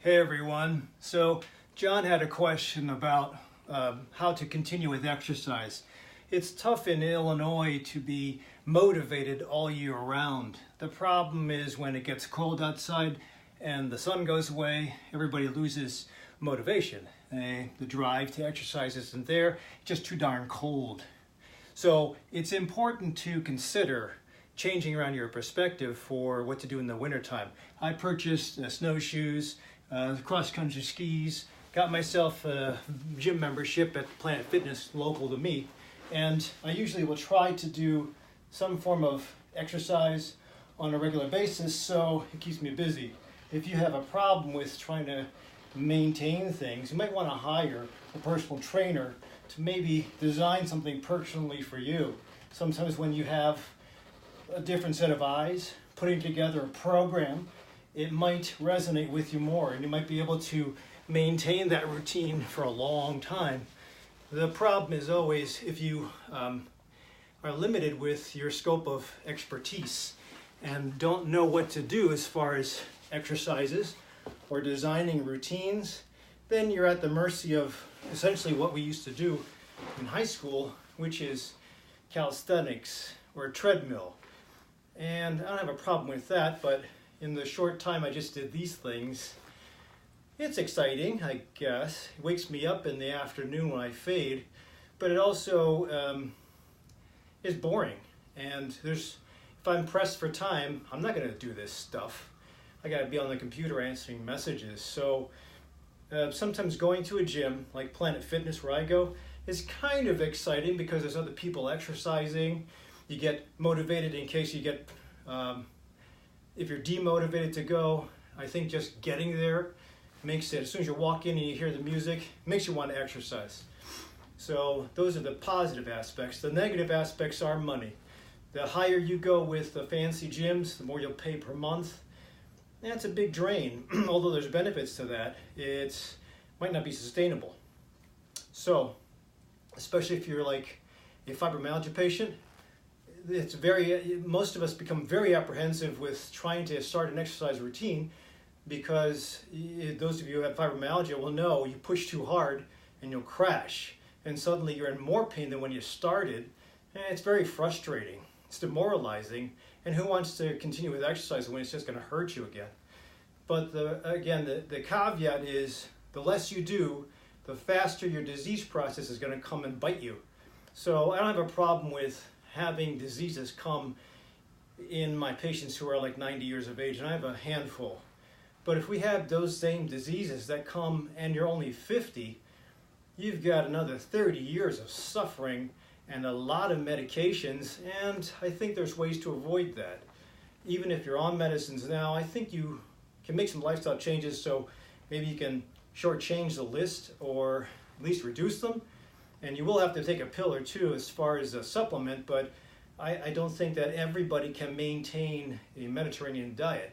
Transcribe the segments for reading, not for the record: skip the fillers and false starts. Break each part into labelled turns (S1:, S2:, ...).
S1: Hey everyone. So John had a question about how to continue with exercise. It's tough in Illinois to be motivated all year round. The problem is when it gets cold outside and the sun goes away, everybody loses motivation. The drive to exercise isn't there, it's just too darn cold. So it's important to consider changing around your perspective for what to do in the wintertime. I purchased snowshoes, cross-country skis, got myself a gym membership at Planet Fitness local to me, and I usually will try to do some form of exercise on a regular basis so it keeps me busy. If you have a problem with trying to maintain things, you might want to hire a personal trainer to maybe design something personally for you. Sometimes when you have a different set of eyes, putting together a program, it might resonate with you more and you might be able to maintain that routine for a long time. The problem is always if you are limited with your scope of expertise and don't know what to do as far as exercises or designing routines, then you're at the mercy of essentially what we used to do in high school, which is calisthenics or a treadmill. And I don't have a problem with that, but in the short time I just did these things, it's exciting, I guess. It wakes me up in the afternoon when I fade, but it also is boring. And if I'm pressed for time, I'm not going to do this stuff. I got to be on the computer answering messages. So sometimes going to a gym like Planet Fitness where I go is kind of exciting because there's other people exercising. You get motivated in case you get, if you're demotivated to go, I think just getting there makes it, as soon as you walk in and you hear the music, makes you want to exercise. So those are the positive aspects. The negative aspects are money. The higher you go with the fancy gyms, the more you'll pay per month. That's a big drain. Although there's benefits to that, it might not be sustainable. So, especially if you're like a fibromyalgia patient, most of us become very apprehensive with trying to start an exercise routine because those of you who have fibromyalgia will know you push too hard and you'll crash and suddenly you're in more pain than when you started, and it's very frustrating. It's demoralizing, and who wants to continue with exercise when it's just going to hurt you again? But the caveat is the less you do, the faster your disease process is going to come and bite you. So I don't have a problem with having diseases come in my patients who are like 90 years of age, and I have a handful. But if we have those same diseases that come and you're only 50, you've got another 30 years of suffering and a lot of medications, and I think there's ways to avoid that. Even if you're on medicines now, I think you can make some lifestyle changes so maybe you can shortchange the list or at least reduce them. And you will have to take a pill or two as far as a supplement, but I don't think that everybody can maintain a Mediterranean diet.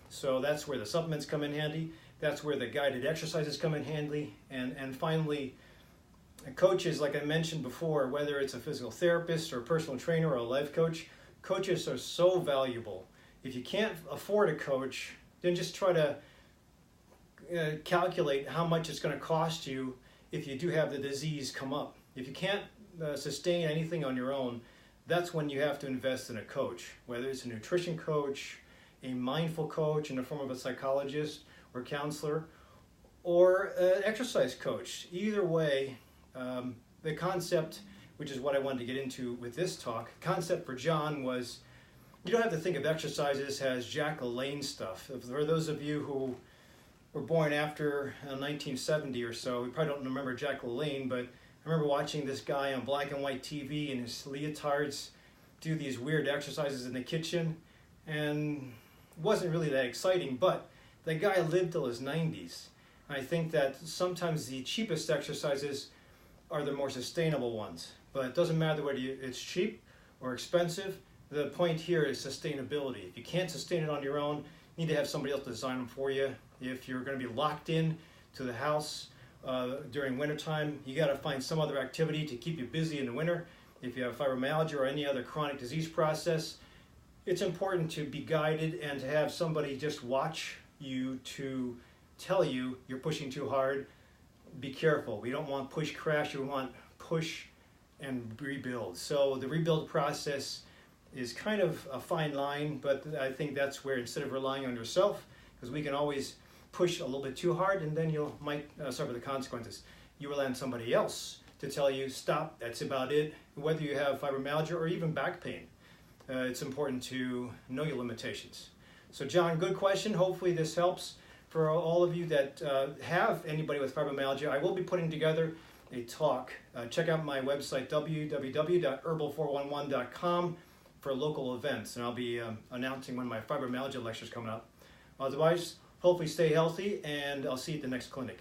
S1: So that's where the supplements come in handy. That's where the guided exercises come in handy. And finally, coaches, like I mentioned before, whether it's a physical therapist or a personal trainer or a life coach, coaches are so valuable. If you can't afford a coach, then just try to calculate how much it's going to cost you if you do have the disease come up. If you can't sustain anything on your own, that's when you have to invest in a coach, whether it's a nutrition coach, a mindful coach in the form of a psychologist or counselor, or an exercise coach. Either way, the concept, which is what I wanted to get into with this talk, concept for John was you don't have to think of exercises as Jack LaLanne stuff. For those of you who were born after 1970 or so, we probably don't remember Jack LaLanne, but I remember watching this guy on black and white TV in his leotards do these weird exercises in the kitchen, and it wasn't really that exciting, but the guy lived till his 90s. I think that sometimes the cheapest exercises are the more sustainable ones, but it doesn't matter whether it's cheap or expensive. The point here is sustainability. If you can't sustain it on your own, you need to have somebody else design them for you. If you're going to be locked in to the house during wintertime, you got to find some other activity to keep you busy in the winter. If you have fibromyalgia or any other chronic disease process, it's important to be guided and to have somebody just watch you to tell you you're pushing too hard, be careful. We don't want push crash, we want push and rebuild. So the rebuild process is kind of a fine line, but I think that's where, instead of relying on yourself, because we can always push a little bit too hard and then you might suffer the consequences. You rely on somebody else to tell you, stop, that's about it. Whether you have fibromyalgia or even back pain, it's important to know your limitations. So John, good question. Hopefully this helps. For all of you that have anybody with fibromyalgia, I will be putting together a talk. Check out my website, www.herbal411.com, for local events, and I'll be announcing when my fibromyalgia lecture is coming up. Otherwise, hopefully stay healthy, and I'll see you at the next clinic.